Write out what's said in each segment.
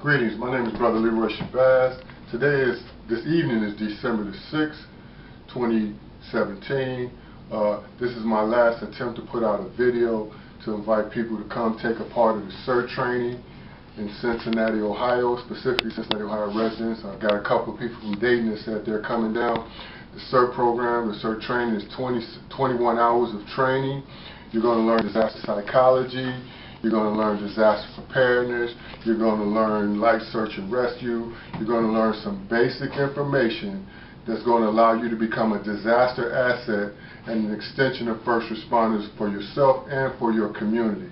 Greetings, my name is Brother Leroy Shabazz. This evening is December the 6th, 2017. This is my last attempt to put out a video to invite people to come take a part of the CERT training in Cincinnati, Ohio, specifically Cincinnati, Ohio residents. I've got a couple of people from Dayton that said they're coming down. The CERT program, the CERT training is 21 hours of training. You're going to learn disaster psychology. You're going to learn disaster preparedness. You're going to learn life search and rescue. You're going to learn some basic information that's going to allow you to become a disaster asset and an extension of first responders for yourself and for your community.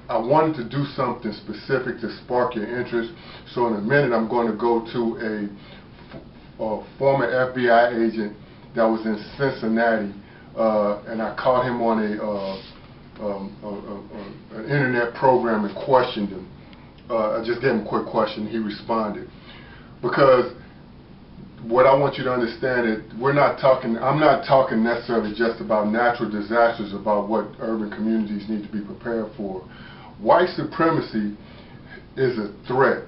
I wanted to do something specific to spark your interest, so in a minute I'm going to go to a former FBI agent that was in Cincinnati, and I caught him on an internet program and questioned him. I just gave him a quick question. He responded. Because what I want you to understand is I'm not talking necessarily just about natural disasters, about what urban communities need to be prepared for. White supremacy is a threat.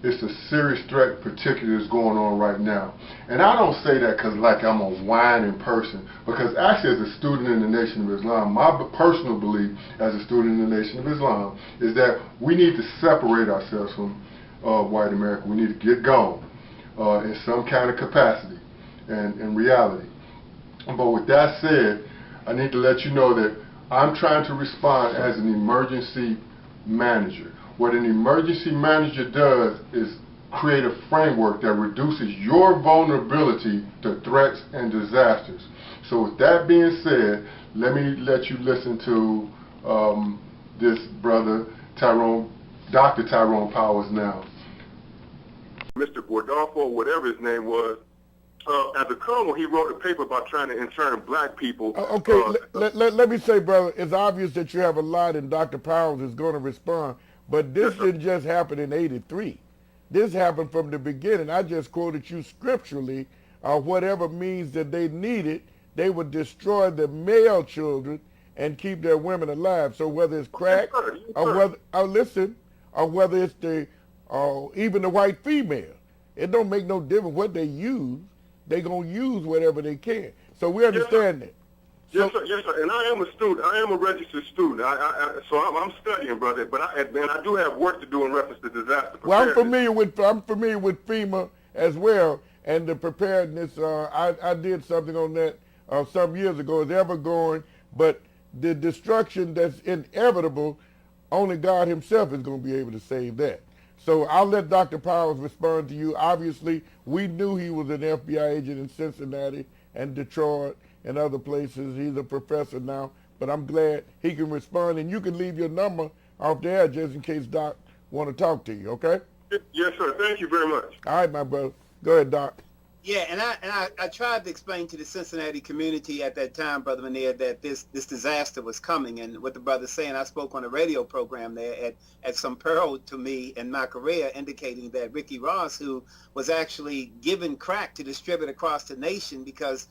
It's a serious threat, particularly that's going on right now. And I don't say that because like I'm a whining person, because actually as a student in the Nation of Islam, my personal belief as a student in the Nation of Islam is that we need to separate ourselves from white America. We need to get gone in some kind of capacity and in reality. But with that said, I need to let you know that I'm trying to respond as an emergency manager. What an emergency manager does is create a framework that reduces your vulnerability to threats and disasters. So with that being said, let you listen to this brother, Dr. Tyrone Powers now. Mr. Gordolfo, whatever his name was, as a colonel, he wrote a paper about trying to intern black people. Okay, let me say, brother, it's obvious that you have a lot and Dr. Powers is going to respond. But this didn't just happen in '83. This happened from the beginning. I just quoted you scripturally, whatever means that they needed, they would destroy the male children and keep their women alive. So whether it's crack, or whether it's even the white female, it don't make no difference what they use. They gonna use whatever they can. So we understand that. Yes, sir. Yes, sir. And I am a student. I am a registered student. So I'm studying, brother. But I do have work to do in reference to disaster preparedness. Well, I'm familiar with FEMA as well, and the preparedness. I did something on that some years ago. It's ever going, but the destruction that's inevitable, only God Himself is going to be able to save that. So I'll let Dr. Powers respond to you. Obviously, we knew he was an FBI agent in Cincinnati and Detroit and other places. He's a professor now, but I'm glad he can respond, and you can leave your number off there just in case Doc want to talk to you, okay? Yes, sir. Thank you very much. All right, my brother. Go ahead, Doc. Yeah, and I tried to explain to the Cincinnati community at that time, Brother Manier, that this disaster was coming, and what the brother's saying, I spoke on a radio program there at some peril to me in my career, indicating that Ricky Ross, who was actually given crack to distribute across the nation because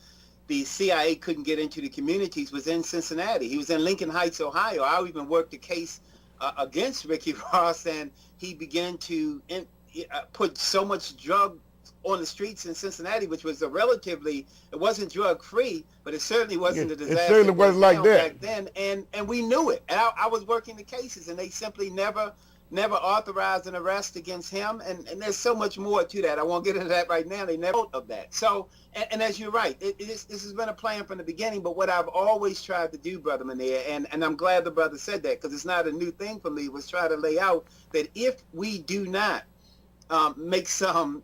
the CIA couldn't get into the communities, was in Cincinnati. He was in Lincoln Heights, Ohio. I even worked a case against Ricky Ross, and he began to put so much drug on the streets in Cincinnati, which was it wasn't drug-free, but it certainly wasn't a disaster. It certainly wasn't like that back then, and we knew it. And I was working the cases, and they simply never authorized an arrest against him, and there's so much more to that. I won't get into that right now. They never of that. So, and as you're right, this has been a plan from the beginning, but what I've always tried to do, Brother Manier, and I'm glad the brother said that, because it's not a new thing for me, was try to lay out that if we do not make some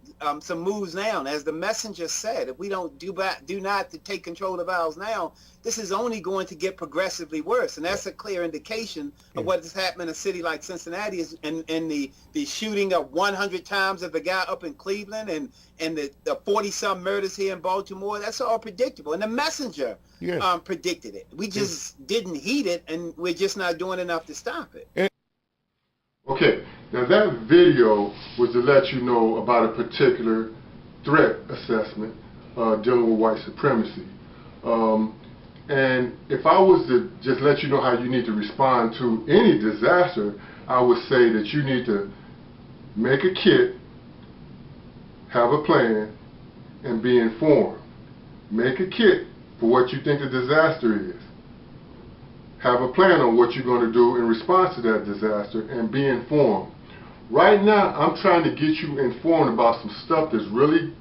moves now, as the messenger said, if we don't do not to take control of ours now, this is only going to get progressively worse, and that's a clear indication of what has happened in a city like Cincinnati, and the shooting of 100 times of the guy up in Cleveland, and the 40-some murders here in Baltimore. That's all predictable, and the messenger predicted it. We just didn't heed it, and we're just not doing enough to stop it. Okay, now that video was to let you know about a particular threat assessment dealing with white supremacy. And if I was to just let you know how you need to respond to any disaster, I would say that you need to make a kit, have a plan, and be informed. Make a kit for what you think the disaster is. Have a plan on what you're going to do in response to that disaster, and be informed. Right now, I'm trying to get you informed about some stuff that's really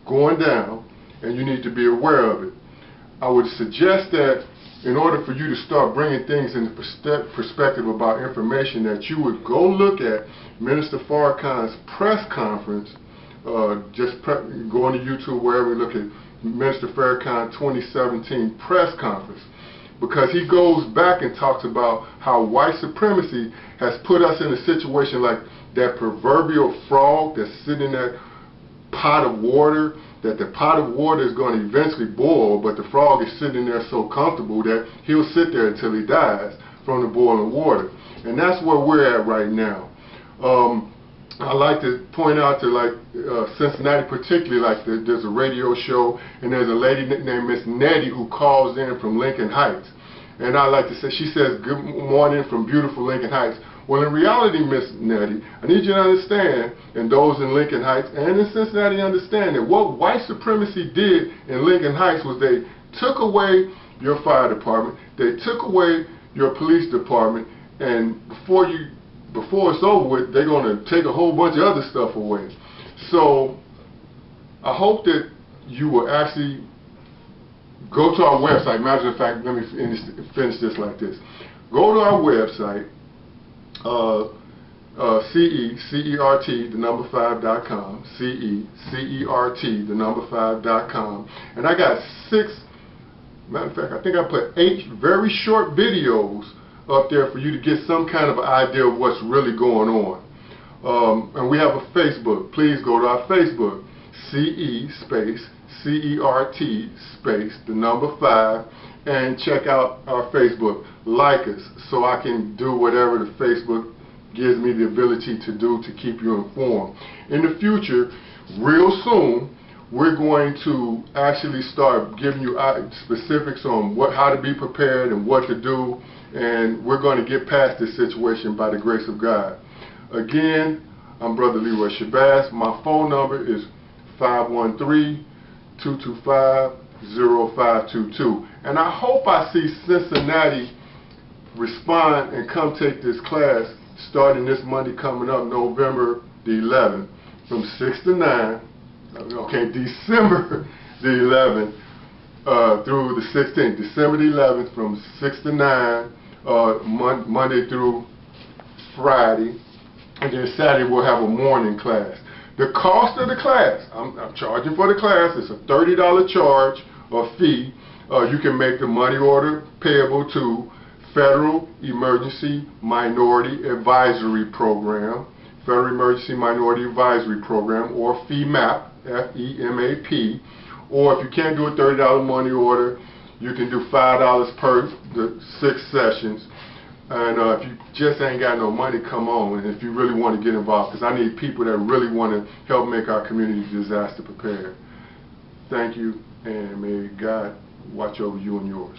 going down, and you need to be aware of it. I would suggest that in order for you to start bringing things into perspective about information, that you would go look at Minister Farrakhan's press conference. Go on to YouTube, wherever you look at Minister Farrakhan 2017 press conference, because he goes back and talks about how white supremacy has put us in a situation like that proverbial frog that's sitting in that pot of water, that the pot of water is going to eventually boil, but the frog is sitting there so comfortable that he'll sit there until he dies from the boiling water. And that's where we're at right now. I like to point out to Cincinnati particularly, there's a radio show, and there's a lady named Miss Nettie who calls in from Lincoln Heights. And I like to say, she says, "Good morning from beautiful Lincoln Heights." Well, in reality, Miss Nettie, I need you to understand, and those in Lincoln Heights and in Cincinnati understand, that what white supremacy did in Lincoln Heights was they took away your fire department, they took away your police department, and before it's over with, they're going to take a whole bunch of other stuff away. So I hope that you will actually go to our website. Matter of fact, let me finish this like this. Go to our website, CERT, the number 5.com, CERT, the number 5.com, and I got 6, matter of fact, I think I put 8 very short videos up there for you to get some kind of idea of what's really going on. And we have a Facebook. Please go to our Facebook, CE space CERT space the number 5, and check out our Facebook. Like us so I can do whatever the Facebook gives me the ability to do to keep you informed. In the future, real soon, we're going to actually start giving you specifics on how to be prepared and what to do, and we're going to get past this situation by the grace of God. Again, I'm Brother Leroy Shabazz. My phone number is 513-225-0522. And I hope I see Cincinnati respond and come take this class starting this Monday coming up, November the 11th, from 6 to 9. Okay, December the 11th through the 16th. December the 11th from 6 to 9, Monday through Friday. And then Saturday we'll have a morning class. The cost of the class, I'm charging for the class. It's a $30 charge or fee. You can make the money order payable to Federal Emergency Minority Advisory Program, Federal Emergency Minority Advisory Program, or FEMAP, FEMAP. Or if you can't do a $30 money order, you can do $5 per the 6 sessions. And if you just ain't got no money, come on. And if you really want to get involved, because I need people that really want to help make our community disaster prepared. Thank you, and may God watch over you and yours.